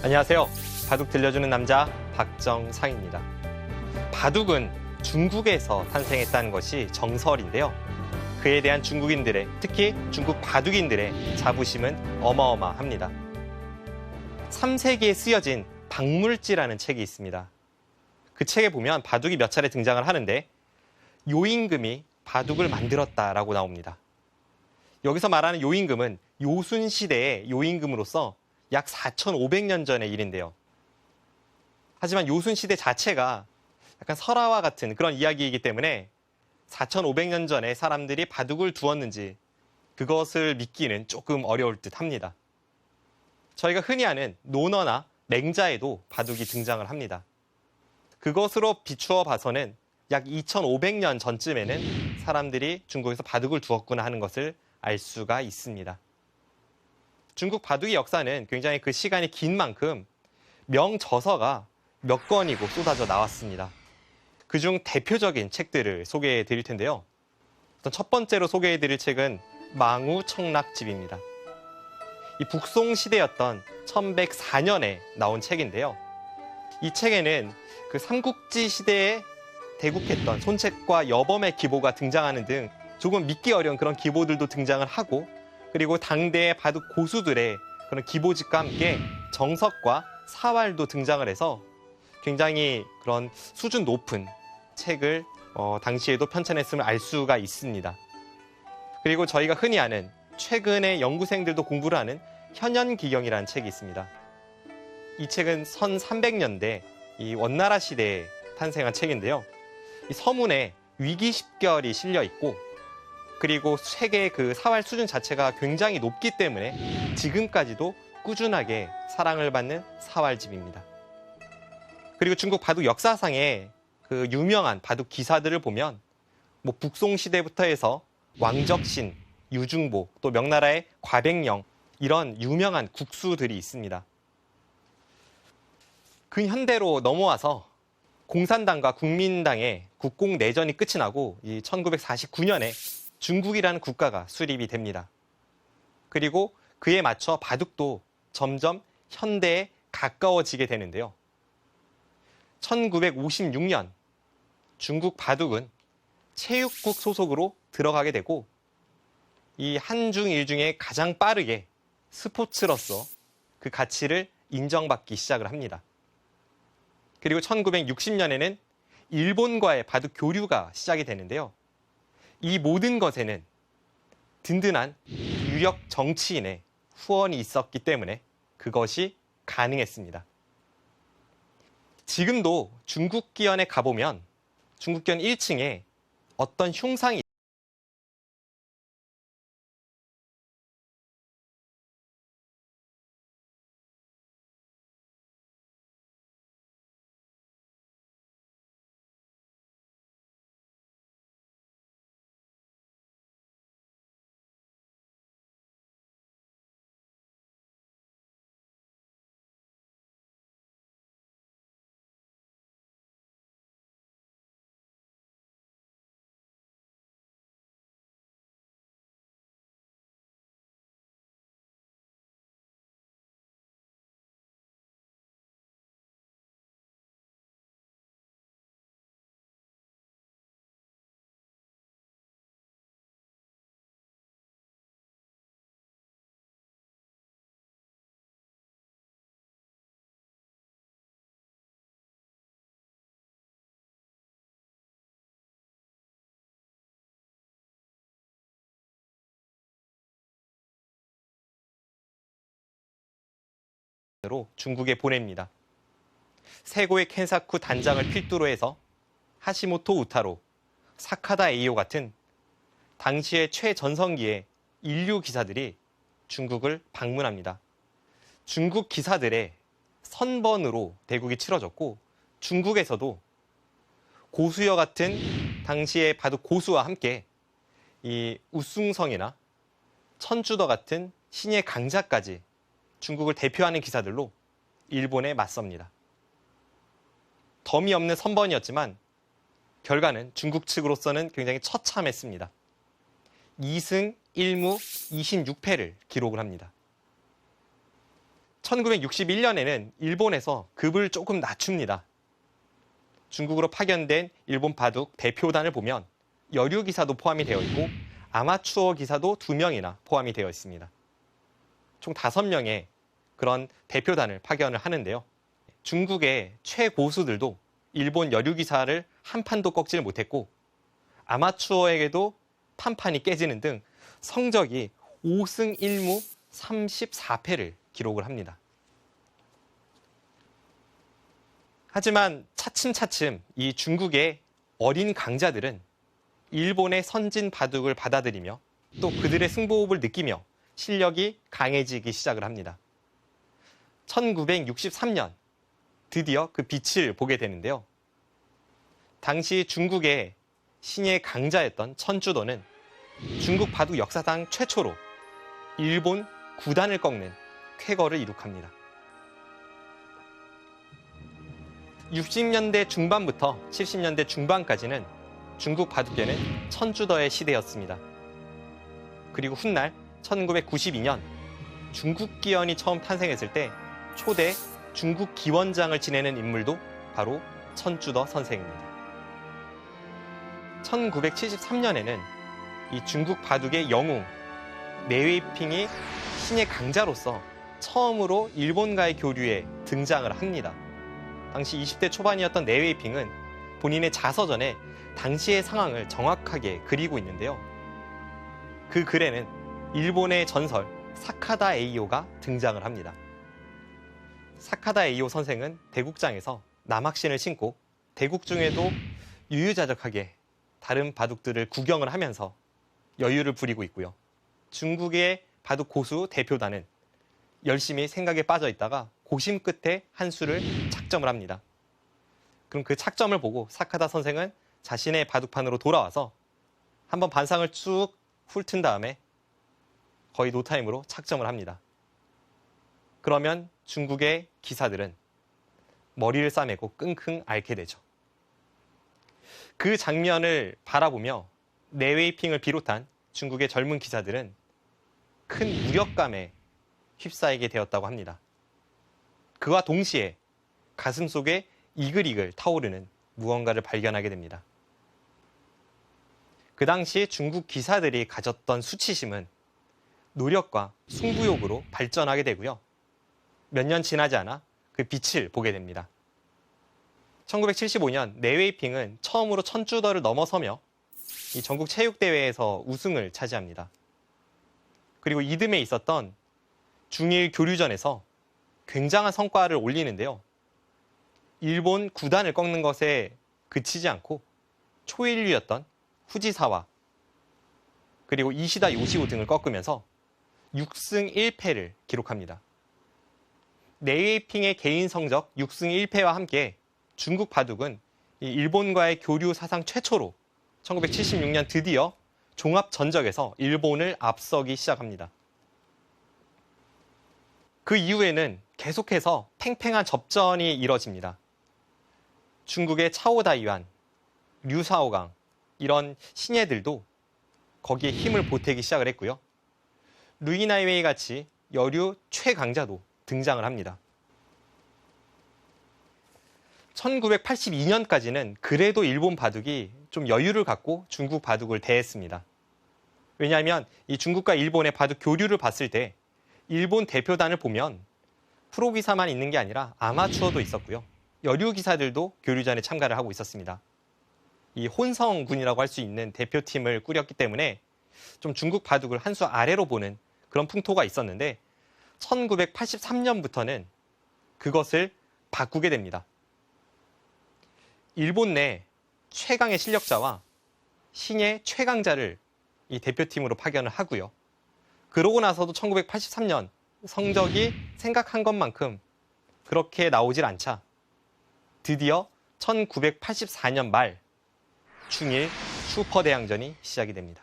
안녕하세요. 바둑 들려주는 남자 박정상입니다. 바둑은 중국에서 탄생했다는 것이 정설인데요. 그에 대한 중국인들의, 특히 중국 바둑인들의 자부심은 어마어마합니다. 3세기에 쓰여진 박물지라는 책이 있습니다. 그 책에 보면 바둑이 몇 차례 등장을 하는데 요임금이 바둑을 만들었다라고 나옵니다. 여기서 말하는 요임금은 요순 시대의 요임금으로서 약 4,500년 전의 일인데요. 하지만 요순 시대 자체가 약간 설화와 같은 그런 이야기이기 때문에 4,500년 전에 사람들이 바둑을 두었는지 그것을 믿기는 조금 어려울 듯 합니다. 저희가 흔히 아는 논어나 맹자에도 바둑이 등장을 합니다. 그것으로 비추어 봐서는 약 2,500년 전쯤에는 사람들이 중국에서 바둑을 두었구나 하는 것을 알 수가 있습니다. 중국 바둑의 역사는 굉장히 그 시간이 긴 만큼 명저서가 몇 권이고 쏟아져 나왔습니다. 그중 대표적인 책들을 소개해 드릴 텐데요. 첫 번째로 소개해 드릴 책은 망우청락집입니다. 이 북송시대였던 1104년에 나온 책인데요. 이 책에는 그 삼국지 시대에 대국했던 손책과 여범의 기보가 등장하는 등 조금 믿기 어려운 그런 기보들도 등장을 하고, 그리고 당대의 바둑 고수들의 그런 기보집과 함께 정석과 사활도 등장을 해서 굉장히 그런 수준 높은 책을 당시에도 편찬했음을 알 수가 있습니다. 그리고 저희가 흔히 아는 최근에 연구생들도 공부를 하는 현현기경이라는 책이 있습니다. 이 책은 1300년대 이 원나라 시대에 탄생한 책인데요. 이 서문에 위기십결이 실려 있고, 그리고 책의 그 사활 수준 자체가 굉장히 높기 때문에 지금까지도 꾸준하게 사랑을 받는 사활집입니다. 그리고 중국 바둑 역사상에 그 유명한 바둑 기사들을 보면 뭐 북송 시대부터 해서 왕적신, 유중보, 또 명나라의 과백령, 이런 유명한 국수들이 있습니다. 근현대로 넘어와서 공산당과 국민당의 국공내전이 끝이 나고 이 1949년에 중국이라는 국가가 수립이 됩니다. 그리고 그에 맞춰 바둑도 점점 현대에 가까워지게 되는데요. 1956년 중국 바둑은 체육국 소속으로 들어가게 되고, 이 한중 일중에 가장 빠르게 스포츠로서 그 가치를 인정받기 시작을 합니다. 그리고 1960년에는 일본과의 바둑 교류가 시작이 되는데요. 이 모든 것에는 든든한 유력 정치인의 후원이 있었기 때문에 그것이 가능했습니다. 지금도 중국기원에 가보면 중국기원 1층에 어떤 흉상이 로 중국에 보냅니다. 세고의 켄사쿠 단장을 필두로 해서 하시모토 우타로, 사카다 에이오 같은 당시의 최전성기의 인류 기사들이 중국을 방문합니다. 중국 기사들의 선번으로 대국이 치러졌고, 중국에서도 고수여 같은 당시의 바둑 고수와 함께 이 우숭성이나 천주더 같은 신의 강자까지 중국을 대표하는 기사들로 일본에 맞섭니다. 덤이 없는 선번이었지만 결과는 중국 측으로서는 굉장히 처참했습니다. 2승 1무 26패를 기록을 합니다. 1961년에는 일본에서 급을 조금 낮춥니다. 중국으로 파견된 일본 바둑 대표단을 보면 여류 기사도 포함이 되어 있고 아마추어 기사도 2명이나 포함이 되어 있습니다. 총 5명의 그런 대표단을 파견을 하는데요. 중국의 최고수들도 일본 여류 기사를 한 판도 꺾지를 못했고 아마추어에게도 판판이 깨지는 등 성적이 5승 1무 34패를 기록을 합니다. 하지만 차츰차츰 이 중국의 어린 강자들은 일본의 선진 바둑을 받아들이며 또 그들의 승부호흡을 느끼며 실력이 강해지기 시작을 합니다. 1963년 드디어 그 빛을 보게 되는데요. 당시 중국의 신의 강자였던 천주도는 중국 바둑 역사상 최초로 일본 9단을 꺾는 쾌거를 이룩합니다. 60년대 중반부터 70년대 중반까지는 중국 바둑계는 천주더의 시대였습니다. 그리고 훗날 1992년 중국 기원이 처음 탄생했을 때 초대 중국 기원장을 지내는 인물도 바로 천주더 선생입니다. 1973년에는 이 중국 바둑의 영웅 내웨이핑이 신의 강자로서 처음으로 일본과의 교류에 등장을 합니다. 당시 20대 초반이었던 내웨이핑은 본인의 자서전에 당시의 상황을 정확하게 그리고 있는데요. 그 글에는 일본의 전설 사카다 에이오가 등장을 합니다. 사카다 에이오 선생은 대국장에서 남학신을 신고 대국 중에도 유유자적하게 다른 바둑들을 구경을 하면서 여유를 부리고 있고요. 중국의 바둑 고수 대표단은 열심히 생각에 빠져 있다가 고심 끝에 한 수를 착점을 합니다. 그럼 그 착점을 보고 사카다 선생은 자신의 바둑판으로 돌아와서 한번 반상을 쭉 훑은 다음에 거의 노타임으로 착점을 합니다. 그러면 중국의 기사들은 머리를 싸매고 끙끙 앓게 되죠. 그 장면을 바라보며 내웨이핑을 비롯한 중국의 젊은 기사들은 큰 무력감에 휩싸이게 되었다고 합니다. 그와 동시에 가슴속에 이글이글 타오르는 무언가를 발견하게 됩니다. 그 당시 중국 기사들이 가졌던 수치심은 노력과 승부욕으로 발전하게 되고요. 몇 년 지나지 않아 그 빛을 보게 됩니다. 1975년 내웨이핑은 처음으로 천주더를 넘어서며 이 전국 체육대회에서 우승을 차지합니다. 그리고 이듬해 있었던 중일 교류전에서 굉장한 성과를 올리는데요. 일본 9단을 꺾는 것에 그치지 않고 초일류였던 후지사와 그리고 이시다 요시오 등을 꺾으면서 6승 1패를 기록합니다. 내웨이핑의 개인 성적 6승 1패와 함께 중국 바둑은 이 일본과의 교류 사상 최초로 1976년 드디어 종합 전적에서 일본을 앞서기 시작합니다. 그 이후에는 계속해서 팽팽한 접전이 이뤄집니다. 중국의 차오다이완, 류사오강 이런 신예들도 거기에 힘을 보태기 시작을 했고요. 루이나이웨이 같이 여류 최강자도 등장을 합니다. 1982년까지는 그래도 일본 바둑이 좀 여유를 갖고 중국 바둑을 대했습니다. 왜냐하면 이 중국과 일본의 바둑 교류를 봤을 때 일본 대표단을 보면 프로 기사만 있는 게 아니라 아마추어도 있었고요. 여류 기사들도 교류전에 참가를 하고 있었습니다. 이 혼성군이라고 할 수 있는 대표팀을 꾸렸기 때문에 좀 중국 바둑을 한 수 아래로 보는 그런 풍토가 있었는데 1983년부터는 그것을 바꾸게 됩니다. 일본 내 최강의 실력자와 신의 최강자를 이 대표팀으로 파견을 하고요. 그러고 나서도 1983년 성적이 생각한 것만큼 그렇게 나오질 않자 드디어 1984년 말 중일 슈퍼대항전이 시작이 됩니다.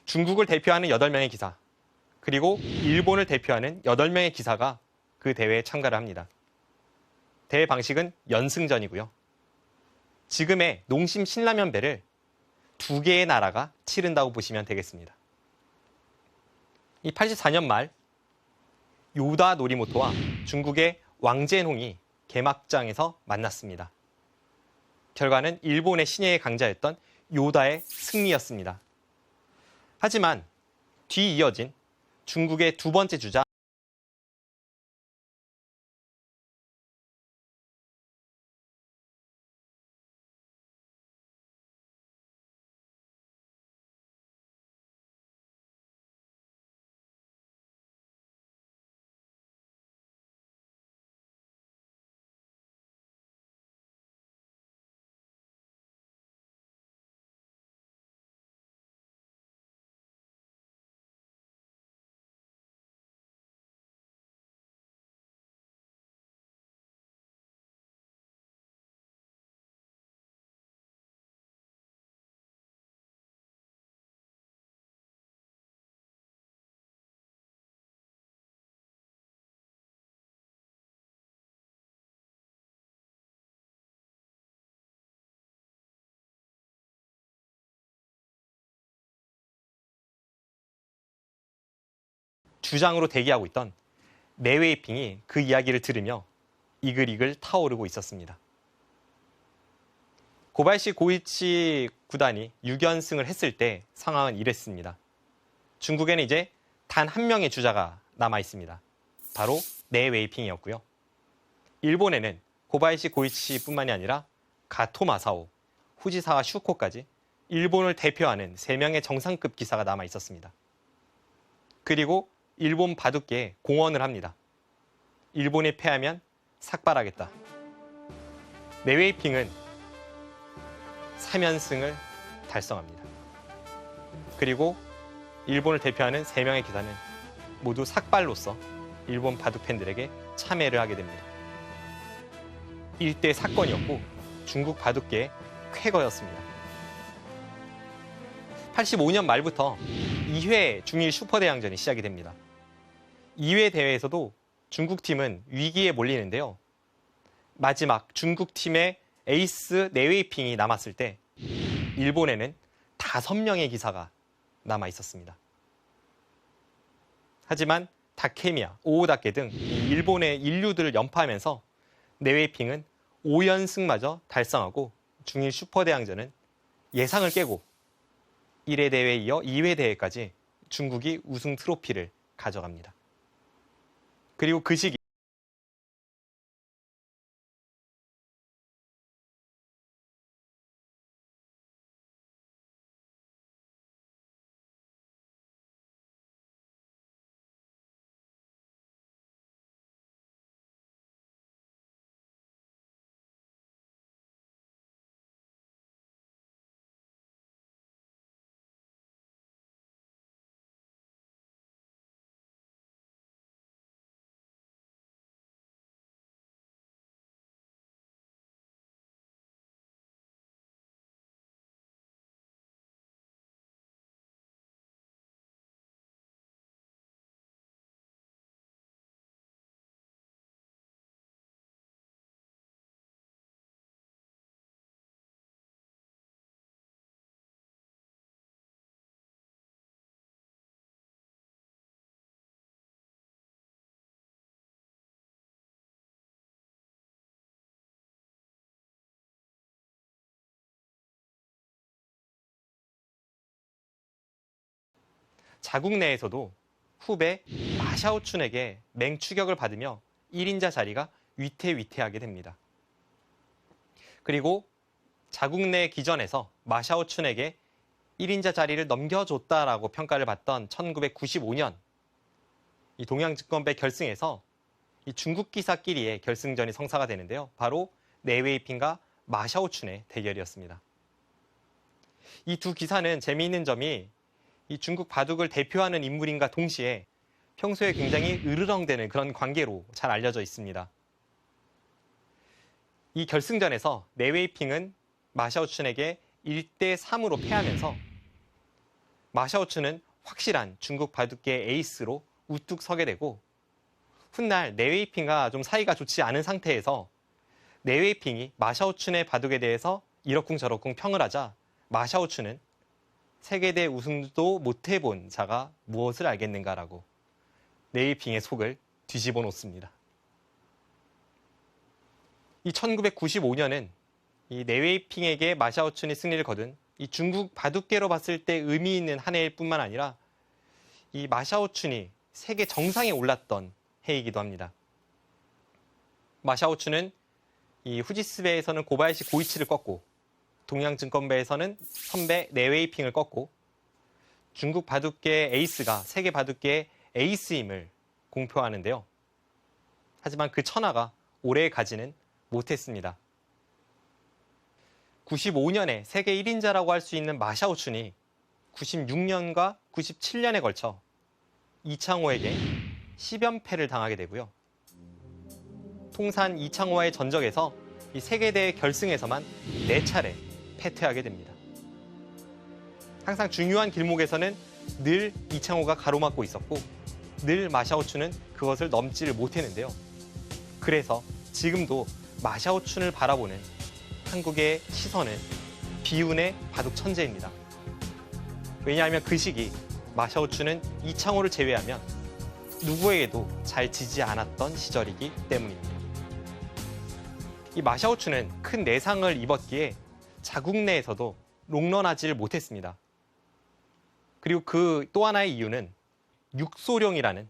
중국을 대표하는 8명의 기사, 그리고 일본을 대표하는 8명의 기사가 그 대회에 참가를 합니다. 대회 방식은 연승전이고요. 지금의 농심 신라면배를 2개의 나라가 치른다고 보시면 되겠습니다. 이 84년 말 요다 노리모토와 중국의 왕젠홍이 개막장에서 만났습니다. 결과는 일본의 신예의 강자였던 요다의 승리였습니다. 하지만 뒤이어진 중국의 두 번째 주자 주장으로 대기하고 있던 내웨이핑이 그 이야기를 들으며 이글이글 타오르고 있었습니다. 고바야시 고이치 구단이 6연승을 했을 때 상황은 이랬습니다. 중국에는 이제 단 한 명의 주자가 남아 있습니다. 바로 내웨이핑이었고요. 일본에는 고바야시 고이치뿐만이 아니라 가토 마사오, 후지사와 슈코까지 일본을 대표하는 3명의 정상급 기사가 남아 있었습니다. 그리고 일본 바둑계에 공언을 합니다. 일본이 패하면 삭발하겠다. 내웨이핑은 3연승을 달성합니다. 그리고 일본을 대표하는 3명의 기사는 모두 삭발로서 일본 바둑 팬들에게 참여를 하게 됩니다. 일대 사건이었고 중국 바둑계의 쾌거였습니다. 85년 말부터 2회 중일 슈퍼대항전이 시작이 됩니다. 2회 대회에서도 중국팀은 위기에 몰리는데요. 마지막 중국팀의 에이스 내웨이핑이 남았을 때 일본에는 5명의 기사가 남아 있었습니다. 하지만 다케미야, 오오다케 등 일본의 인류들을 연파하면서 내웨이핑은 5연승마저 달성하고 중일 슈퍼대항전은 예상을 깨고 1회 대회에 이어 2회 대회까지 중국이 우승 트로피를 가져갑니다. 그리고 그 시기 자국 내에서도 후배 마샤오춘에게 맹추격을 받으며 1인자 자리가 위태위태하게 됩니다. 그리고 자국 내 기전에서 마샤오춘에게 1인자 자리를 넘겨줬다라고 평가를 받던 1995년 이 동양증권배 결승에서 이 중국 기사끼리의 결승전이 성사가 되는데요. 바로 내웨이핑과 마샤오춘의 대결이었습니다. 이 두 기사는 재미있는 점이 이 중국 바둑을 대표하는 인물인가 동시에 평소에 굉장히 으르렁대는 그런 관계로 잘 알려져 있습니다. 이 결승전에서 내웨이핑은 마샤오춘에게 1대 3으로 패하면서 마샤오춘은 확실한 중국 바둑계의 에이스로 우뚝 서게 되고 훗날 내웨이핑과 좀 사이가 좋지 않은 상태에서 내웨이핑이 마샤오춘의 바둑에 대해서 이러쿵저러쿵 평을 하자 마샤오춘은 세계대 우승도 못 해본 자가 무엇을 알겠는가라고 내웨이핑의 속을 뒤집어 놓습니다. 이 1995년은 이 네웨이핑에게 마샤오춘이 승리를 거둔 이 중국 바둑계로 봤을 때 의미 있는 한 해일 뿐만 아니라 이 마샤오춘이 세계 정상에 올랐던 해이기도 합니다. 마샤오춘은 이 후지스배에서는 고바야시 고이치를 꺾고 동양증권배에서는 선배 네웨이핑을 꺾고 중국 바둑계 에이스가 세계 바둑계의 에이스임을 공표하는데요. 하지만 그 천하가 오래 가지는 못했습니다. 95년에 세계 1인자라고 할 수 있는 마샤오춘이 96년과 97년에 걸쳐 이창호에게 10연패를 당하게 되고요. 통산 이창호와의 전적에서 이 세계대회 결승에서만 4차례 패퇴하게 됩니다. 항상 중요한 길목에서는 늘 이창호가 가로막고 있었고 늘 마샤오춘은 그것을 넘지를 못했는데요. 그래서 지금도 마샤오춘을 바라보는 한국의 시선은 비운의 바둑 천재입니다. 왜냐하면 그 시기 마샤오춘은 이창호를 제외하면 누구에게도 잘 지지 않았던 시절이기 때문입니다. 이 마샤오춘은 큰 내상을 입었기에 자국 내에서도 롱런하지를 못했습니다. 그리고 그 또 하나의 이유는 육소룡이라는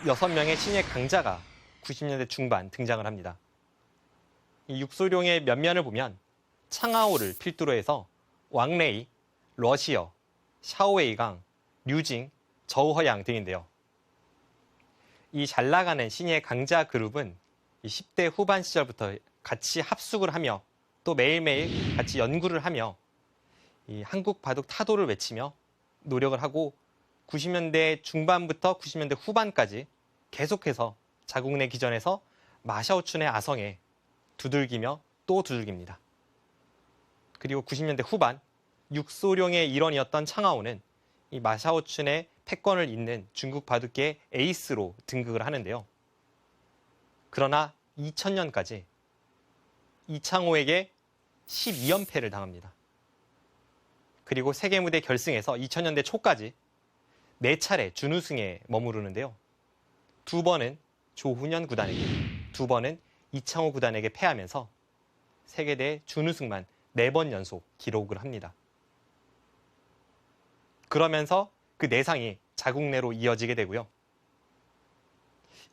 6명의 신예 강자가 90년대 중반 등장을 합니다. 이 육소룡의 면면을 보면 창하오를 필두로 해서 왕레이, 러시어, 샤오웨이강, 류징, 저우허양 등인데요. 이 잘 나가는 신예 강자 그룹은 10대 후반 시절부터 같이 합숙을 하며 또 매일매일 같이 연구를 하며 이 한국 바둑 타도를 외치며 노력을 하고 90년대 중반부터 90년대 후반까지 계속해서 자국 내 기전에서 마샤오춘의 아성에 두들기며 또 두들깁니다. 그리고 90년대 후반 육소룡의 일원이었던 창하오는 이 마샤오춘의 패권을 잇는 중국 바둑계의 에이스로 등극을 하는데요. 그러나 2000년까지 이창호에게 12연패를 당합니다. 그리고 세계무대 결승에서 2000년대 초까지 4차례 준우승에 머무르는데요. 2번은 조훈현 구단에게, 2번은 이창호 구단에게 패하면서 세계대회 준우승만 4번 연속 기록을 합니다. 그러면서 그 내상이 자국 내로 이어지게 되고요.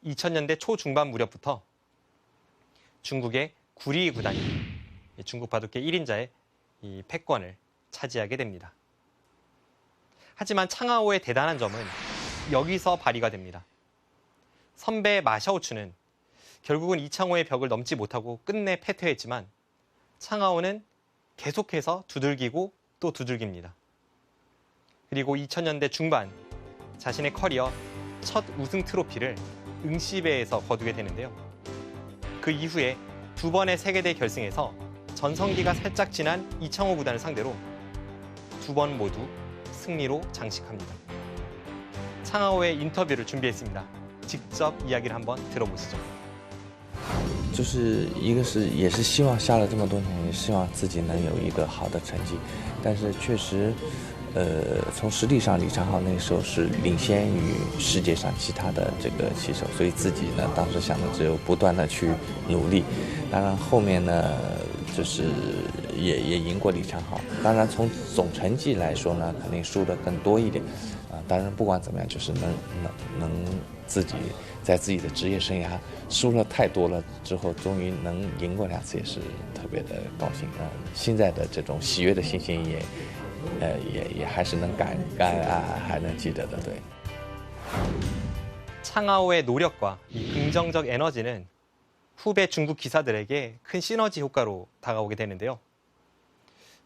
2000년대 초중반 무렵부터 중국의 구리 구단이 중국 바둑계 1인자의 이 패권을 차지하게 됩니다. 하지만 창하오의 대단한 점은 여기서 발휘가 됩니다. 선배 마샤오춘은 결국은 이창호의 벽을 넘지 못하고 끝내 패퇴했지만 창하오는 계속해서 두들기고 또 두들깁니다. 그리고 2000년대 중반 자신의 커리어 첫 우승 트로피를 응시배에서 거두게 되는데요. 그 이후에 2번의 세계대 결승에서 전성기가 살짝 지난 이창호 구단을 상대로 2번 모두 승리로 장식합니다. 창하오의 인터뷰를 준비했습니다. 직접 이야기를 한번 들어보시죠. 就是一个是也是希望下了这么多年，也希望自己能有一个好的成绩，但是确实，从实力上李长浩那时候是领先于世界上其他的这个棋手，所以自己呢当时想的只有不断的去努力。当然后面呢，就是也赢过李长浩。当然从总成绩来说呢，肯定输的更多一点。当然不管怎么样，就是能自己在自己的职业生涯输了太多了之后，终于能赢过2次，也是特别的高兴啊！现在的这种喜悦的心情也还是能感啊，还能记得的，对。 창하오의 노력과 이 긍정적 에너지는 후배 중국 기사들에게 큰 시너지 효과로 다가오게 되는데요.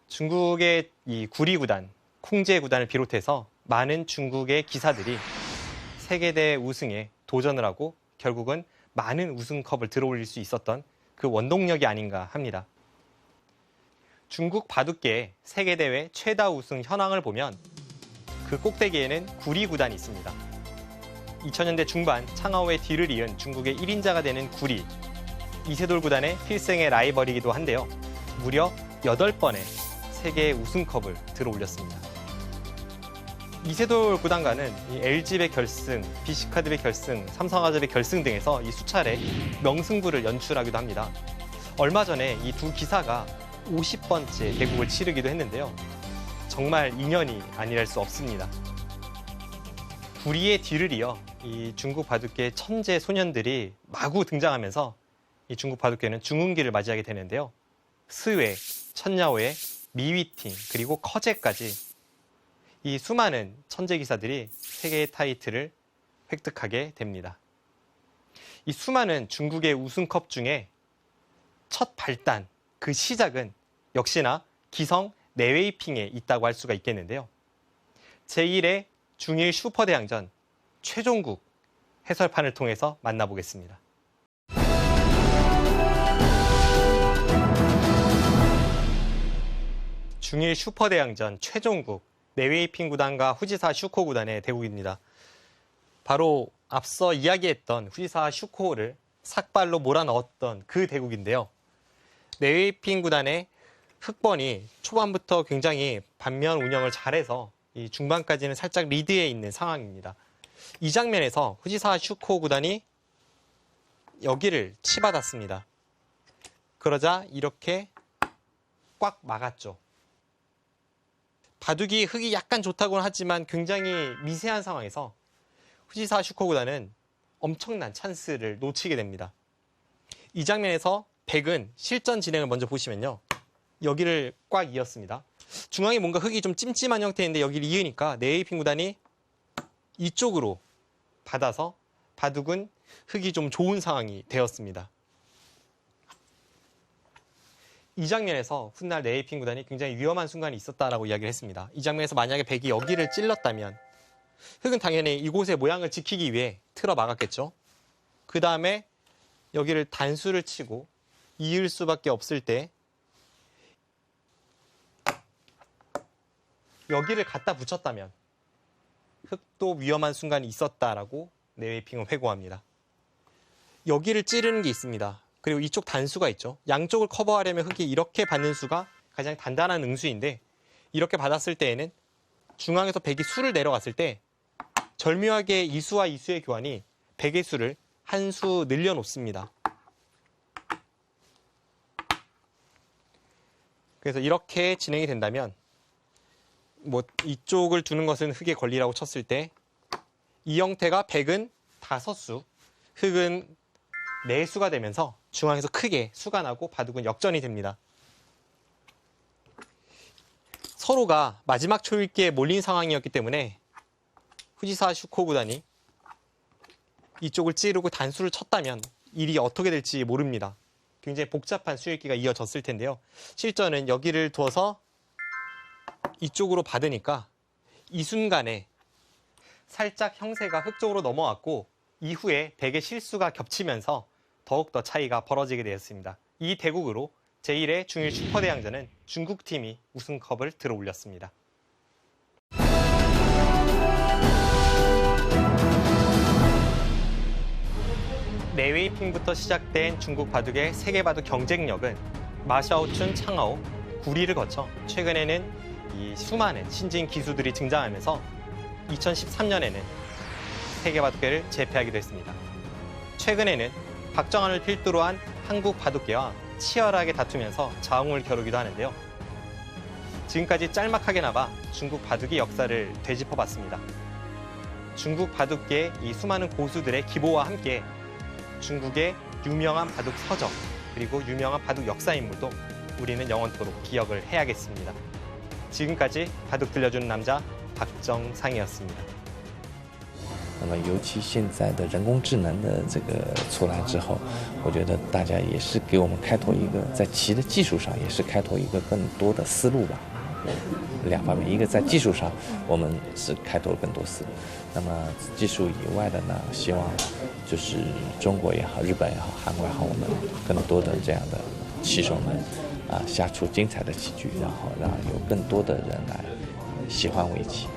중국의 이 구리 구단, 콩제 구단을 비롯해서 많은 중국의 기사들이 세계대회 우승에 도전을 하고 결국은 많은 우승컵을 들어올릴 수 있었던 그 원동력이 아닌가 합니다. 중국 바둑계의 세계대회 최다 우승 현황을 보면 그 꼭대기에는 구리 구단이 있습니다. 2000년대 중반 창하오의 뒤를 이은 중국의 1인자가 되는 구리, 이세돌 구단의 필생의 라이벌이기도 한데요. 무려 8번의 세계 우승컵을 들어올렸습니다. 이세돌 구단과는 이 LG배 결승, BC카드배 결승, 삼성화재배 결승 등에서 이 수차례 명승부를 연출하기도 합니다. 얼마 전에 이 두 기사가 50번째 대국을 치르기도 했는데요. 정말 인연이 아니랄 수 없습니다. 구리의 뒤를 이어 이 중국 바둑계 천재 소년들이 마구 등장하면서 이 중국 바둑계는 중흥기를 맞이하게 되는데요. 스웨, 천야오의, 미위팅, 그리고 커제까지 이 수많은 천재 기사들이 세계의 타이틀을 획득하게 됩니다. 이 수많은 중국의 우승컵 중에 첫 발단, 그 시작은 역시나 기성 내웨이핑에 있다고 할 수가 있겠는데요. 제1회 중일 슈퍼대항전 최종국 해설판을 통해서 만나보겠습니다. 중일 슈퍼대항전 최종국 내웨이핑 구단과 후지사 슈코 구단의 대국입니다. 바로 앞서 이야기했던 후지사 슈코를 삭발로 몰아넣었던 그 대국인데요. 내웨이핑 구단의 흑번이 초반부터 굉장히 반면 운영을 잘해서 이 중반까지는 살짝 리드에 있는 상황입니다. 이 장면에서 후지사 슈코 구단이 여기를 치받았습니다. 그러자 이렇게 꽉 막았죠. 바둑이 흙이 약간 좋다고는 하지만 굉장히 미세한 상황에서 후지사 슈코 구단은 엄청난 찬스를 놓치게 됩니다. 이 장면에서 백은 실전 진행을 먼저 보시면요. 여기를 꽉 이었습니다. 중앙에 뭔가 흙이 좀 찜찜한 형태인데 여기를 이으니까 내웨이핑 구단이 이쪽으로 받아서 바둑은 흙이 좀 좋은 상황이 되었습니다. 이 장면에서 훗날 내웨이핑 구단이 굉장히 위험한 순간이 있었다라고 이야기를 했습니다. 이 장면에서 만약에 백이 여기를 찔렀다면 흙은 당연히 이곳의 모양을 지키기 위해 틀어 막았겠죠. 그 다음에 여기를 단수를 치고 이을 수밖에 없을 때 여기를 갖다 붙였다면 흙도 위험한 순간이 있었다라고 내웨이핑은 회고합니다. 여기를 찌르는 게 있습니다. 그리고 이쪽 단수가 있죠. 양쪽을 커버하려면 흙이 이렇게 받는 수가 가장 단단한 응수인데 이렇게 받았을 때에는 중앙에서 백이 수를 내려갔을 때 절묘하게 이수와 이수의 교환이 백의 수를 한 수 늘려놓습니다. 그래서 이렇게 진행이 된다면 뭐 이쪽을 두는 것은 흙의 권리라고 쳤을 때 이 형태가 백은 5수, 흙은 4수가 되면서 중앙에서 크게 수가 나고 바둑은 역전이 됩니다. 서로가 마지막 초읽기에 몰린 상황이었기 때문에 후지사 슈코 구단이 이쪽을 찌르고 단수를 쳤다면 일이 어떻게 될지 모릅니다. 굉장히 복잡한 수읽기가 이어졌을 텐데요. 실전은 여기를 두어서 이쪽으로 받으니까 이 순간에 살짝 형세가 흙 쪽으로 넘어왔고 이후에 백의 실수가 겹치면서 더욱더 차이가 벌어지게 되었습니다. 이 대국으로 제1회 중일 슈퍼대항전은 중국팀이 우승컵을 들어올렸습니다. 내웨이핑부터 시작된 중국 바둑의 세계 바둑 경쟁력은 마샤오춘, 창하오, 구리를 거쳐 최근에는 이 수많은 신진 기수들이 등장하면서 2013년에는 세계 바둑계를 제패하기도 했습니다. 최근에는 박정환을 필두로 한 한국 바둑계와 치열하게 다투면서 자웅을 겨루기도 하는데요. 지금까지 짤막하게나마 중국 바둑의 역사를 되짚어봤습니다. 중국 바둑계의 이 수많은 고수들의 기보와 함께 중국의 유명한 바둑 서적 그리고 유명한 바둑 역사 인물도 우리는 영원토록 기억을 해야겠습니다. 지금까지 바둑 들려주는 남자 박정상이었습니다. 那么，尤其现在的人工智能的这个出来之后，我觉得大家也是给我们开拓一个在棋的技术上，也是开拓一个更多的思路吧。两方面，一个在技术上，我们是开拓了更多思路。那么技术以外的呢，希望就是中国也好，日本也好，韩国也好，我们更多的这样的棋手们下出精彩的棋局，然后让有更多的人来喜欢围棋。